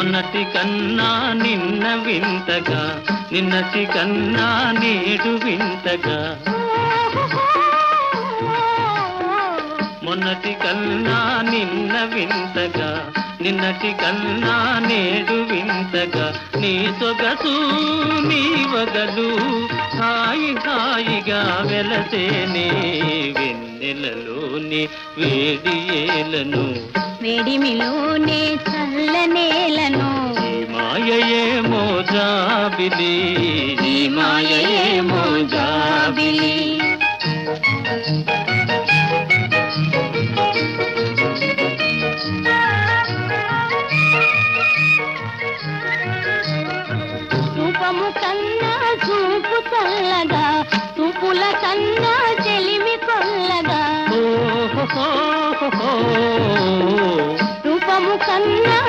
మొన్నటి కన్నా నిన్న వింతగా, నిన్నటి కన్నా నేడు వింతగా. మొన్నటి కన్నా నిన్న వింతగా, నిన్నటి కన్నా నేడు వింతగా. నీ సొగసు నీ వగలు హాయి హాయిగా వెలసేనే వెన్నెలలోని వేడి ఏలను, వేడిమిలోనే చల్లనేలను. ఈ మాయయేమో జాబిలి, ఈ మాయయేమో జాబిలి. రూపము కన్నా చూపు చల్లగా, చూపుల కన్నా